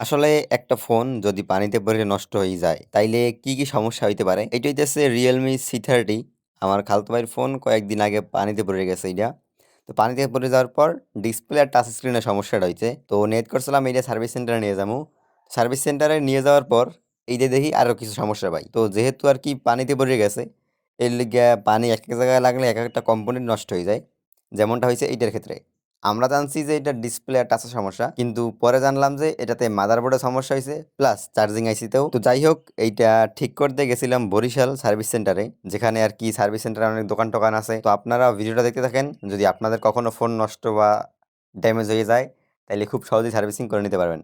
আসলে একটা ফোন যদি পানিতে পড়ে নষ্ট হয়ে যায়, তাইলে কি সমস্যা হইতে পারে? এইটা হইতেছে Realme C30 আমার খালাতো ভাইয়ের ফোন কয়েকদিন আগে পানিতে পড়ে গেছে এইটা। তো পানিতে পড়ে যাওয়ার পর ডিসপ্লে আর টাচ স্ক্রিনের সমস্যাটা হইছে। তো নেট করছিলাম এইটা সার্ভিস সেন্টারে নিয়ে যামু। সার্ভিস সেন্টারে নিয়ে যাওয়ার পর এইটা দেখি আরো কিছু সমস্যা পাই। তো যেহেতু আরকি পানিতে পড়ে গেছে, এর লিগা পানি এক, এক জায়গায় লাগলে এক, একটা কম্পোনেন্ট নষ্ট হয়ে যায়। যেমনটা হইছে এইটার ক্ষেত্রে। আমরা জানছি যে এটা ডিসপ্লে আর টাচের সমস্যা। কিন্তু পরে জানলাম যে এটাতে মাদারবোর্ডের সমস্যা হইছে প্লাস চার্জিং আইসিতেও। তো যাই হোক এইটা ঠিক করতে গেছিলাম বরিশাল সার্ভিস সেন্টারে। যেখানে আরকি সার্ভিস সেন্টারে অনেক দোকান-টোকান আছে। তো আপনারা ভিডিওটা দেখতে থাকেন। যদি আপনাদের কখনো ফোন নষ্ট বা ড্যামেজ হয়ে যায়, তাইলে খুব সহজেই সার্ভিসিং করে নিতে পারবেন।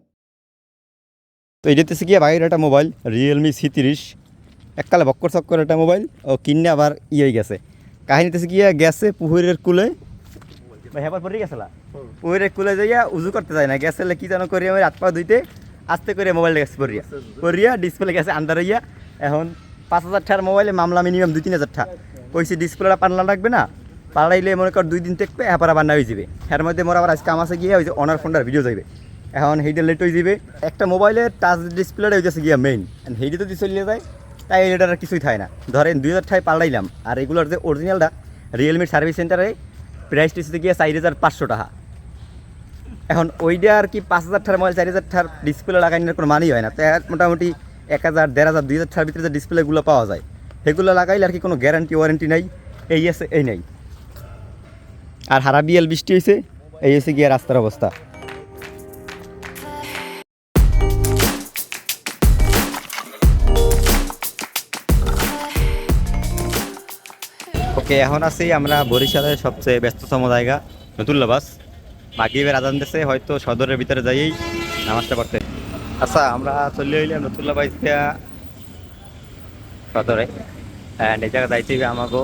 তো এইটাতে গিয়ে বাইরের একটা মোবাইল Realme C30 এককালে বক্কর চক্কর একটা মোবাইল ও কিনে আবার হয়ে গেছে কাহিনীতে গিয়ে গেছে পুকুরের কুলে ভাই হেবার পড়ে গেছিলা পুকুরের কুলে যাইয়া উজু করতে যায় না গেছে কি যেন করি আমি হাত পা ধুইতে আস্তে করে মোবাইলটা গেছে পড়িয়া ডিসপ্লে গেছে আন্দার হইয়া এখন 5,000 টাকার মোবাইলে মামলা মিনিমাম 2-3,000 টাকা কইছি ডিসপ্লেটা পাল্লা লাগবে না পাল্লাইলে মনে কর 2 দিন দেখবে এরপর আবার না হয়ে যাবে এর মধ্যে মোর আবার আজকে আমার গিয়ে ওই যে অনার ফোনটার ভিডিও যাইবে এখন সেইটা লেট হয়ে যাবে একটা মোবাইলের টাচ ডিসপ্লেটা হইতেছে গিয়া মেইন সেইটা যদি চলিয়ে যায় তাই এটার আর কিছুই থাকে না ধরেন 2,000 টাকায় পাল্লাইলাম আর এগুলোর যে অরিজিনালটা রিয়েলমির সার্ভিস সেন্টারে প্রাইস টিসতে গিয়ে 4,500 টাকা এখন ওইটা আর কি 5,000 টাকার মোবাইল 4,000 টাকার ডিসপ্লে লাগাই নিয়ে কোনো মানই হয় না তো মোটামুটি 1,000, 1,500, 2,000 টাকার ভিতরে যে ডিসপ্লেগুলো পাওয়া যায় সেগুলো লাগাইলে আর কি কোনো গ্যারান্টি ওয়ারেন্টি নাই এই আছে এই নেই আর হারা বিএল বৃষ্টি হয়েছে এই এসে গিয়ে রাস্তার অবস্থা ওকে এখন আছি আমরা বরিশালের সবচেয়ে ব্যস্ততম জায়গা নতুল্লা বাস মাগরিবের আজান দিছে হয়তো সদরের ভিতরে যাইয়েই নামাজটা পড়তে আচ্ছা আমরা চলে এলাম নতুল্লা বাস দিয়া সদরে অ্যান্ড এই জায়গা যাইতে হবে আমাকে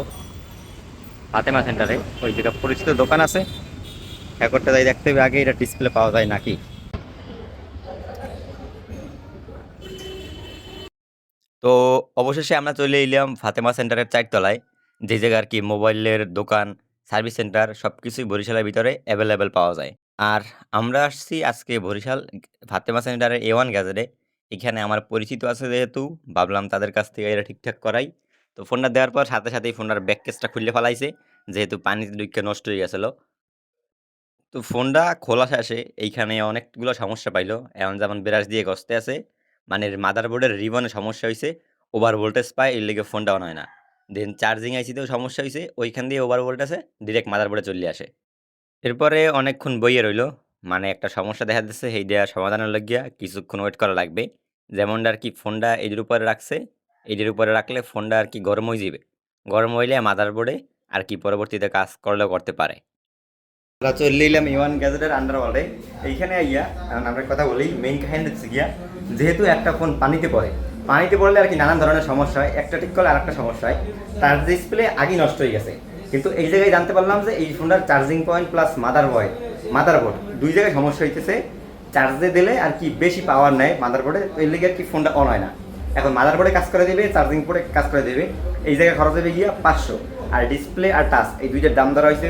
ফাতেমা সেন্টারে ওই জায়গা পরিচিত দোকান আছে একরটা যাই দেখতে হবে আগে এটা ডিসপ্লে পাওয়া যায় নাকি তো অবশেষে আমরা চলে এলাম ফাতেমা সেন্টারের 4 তলায় যে জায়গা আর কি মোবাইলের দোকান সার্ভিস সেন্টার সব কিছুই বরিশালের ভিতরে অ্যাভেলেবেল পাওয়া যায় আর আমরা আসছি আজকে বরিশাল ফাতেমা সেন্টারের A1 গ্যাজেটে এখানে আমার পরিচিত আছে যেহেতু ভাবলাম তাদের কাছ থেকে এটা ঠিকঠাক করাই তো ফোনটা দেওয়ার পর সাথে সাথেই ফোনটার ব্যাক কেসটা খুলে ফেলাইছে যেহেতু পানিতে ডুইক্কা নষ্ট হয়ে গেছিলো তো ফোনটা খোলা শেষে এইখানে অনেকগুলো সমস্যা পাইলো এখন যেমন ব্রাশ দিয়ে ঘষতে আছে মানে মাদারবোর্ডের রিবনে সমস্যা হয়েছে ওভার ভোল্টেজ পায় এর লেগে ফোনটা অন হয় না দেন চার্জিং আইসিতেও সমস্যা হয়েছে ওইখান দিয়ে ওভার ভোল্টেজে ডিরেক্ট মাদারবোর্ডে চলে আসে এরপরে অনেকক্ষণ বইয়ে রইলো মানে একটা সমস্যা দেখা যাচ্ছে সেই দেওয়ার সমাধানের লাগিয়া কিছুক্ষণ ওয়েট করা লাগবে যেমনটা আর কি ফোনটা এদের উপরে রাখছে এদের উপরে রাখলে ফোনটা আর কি গরম হয়ে যাবে গরম হইলে মাদারবোর্ডে আর কি পরবর্তীতে কাজ করলেও করতে পারে আমরা চলে এলাম A1 গ্যাজেটের আন্ডারওয়ার্ল্ডে এইখানে আইয়া এখন আমরা কথা বলি মেইন কাহিনী হচ্ছে গিয়া যেহেতু একটা ফোন পানিতে পড়লে আর কি নানান ধরনের সমস্যা হয় একটা ঠিক করলে আরেকটা সমস্যা হয় তার ডিসপ্লে আগেই নষ্ট হয়ে গেছে কিন্তু এই জায়গায় জানতে পারলাম যে এই ফোনটার চার্জিং পয়েন্ট প্লাস মাদারবোর্ড দুই জায়গায় সমস্যা হইতেছে চার্জে দিলে আর কি বেশি পাওয়ার নেয় মাদারবোর্ডে এর লেগে আর কি ফোনটা অন হয় না এখন মাদারবোর্ডে কাজ করে দেবে চার্জিং পোর্টে কাজ করে দেবে এই জায়গায় খরচ হবে গিয়া 500 আর ডিসপ্লে আর টাচ এই দুইটার দাম ধরা হয়েছে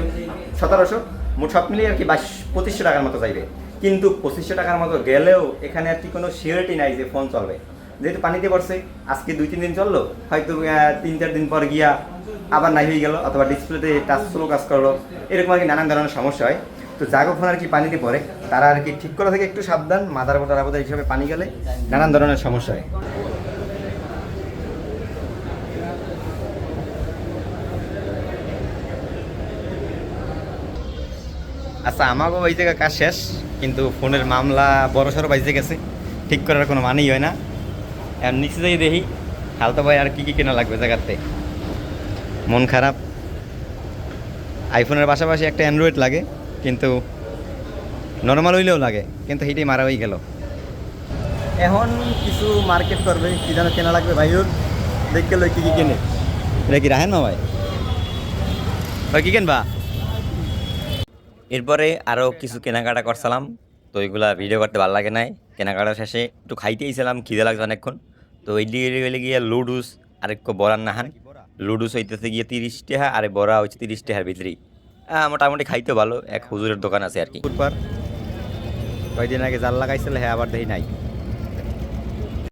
1700 মোট সব মিলিয়ে আর কি 2500 টাকার মতো চাইবে কিন্তু 2500 টাকার মতো গেলেও এখানে আর কি কোনো সিওরিটি নাই যে ফোন চলবে যেহেতু পানিতে পড়ছে আজকে 2-3 দিন চললো হয়তো 3-4 দিন পর গিয়া আবার নাই হয়ে গেল অথবা ডিসপ্লেতে টাচ স্লো কাজ করলো এরকম আর কি নানান ধরনের সমস্যা হয় তো জাগো ফোন আর কি পানিতে পড়ে তারা আর কি ঠিক করা থেকে একটু সাবধান মাদারবোর্ড আলাদা হিসাবে পানি গেলে নানান ধরনের সমস্যা হয় আচ্ছা আমাকেও ওই জায়গায় কাজ শেষ কিন্তু ফোনের মামলা বড়সড় বাইজে গেছে ঠিক করার কোনো মানেই হয় না আর নিচে যাই দেখি হালতা ভাই আর কি কেনা লাগবে জায়গাতে মন খারাপ আইফোনের পাশাপাশি একটা অ্যান্ড্রয়েড লাগে কিন্তু নর্মাল হইলেও লাগে কিন্তু সেইটাই মারা হয়ে গেল এখন কিছু মার্কেট করবে কি যেন কেনা লাগবে ভাইও দেখতে লই কি কেনে এটা কি রাহেন না ভাই ভাই কি কেনবা এরপরে আরও কিছু কেনাকাটা করছিলাম তো ওইগুলা ভিডিও করতে ভালো লাগে নাই কেনাকাটা শেষে একটু খাইতেইছিলাম খিদে লাগছে অনেকক্ষণ তো ওই দিকে গেলে গিয়ে লুডুস আরেকটু বড়ার নাহান লুডুস হইতেছে গিয়ে 30 টাকা আর বড়া হচ্ছে 30 টাকার ভিতরেই মোটামুটি খাইতে ভালো এক হুজুরের দোকান আছে আর কি কয়দিন আগে জাল লাগাইছিল হ্যাঁ আবার দেখি নাই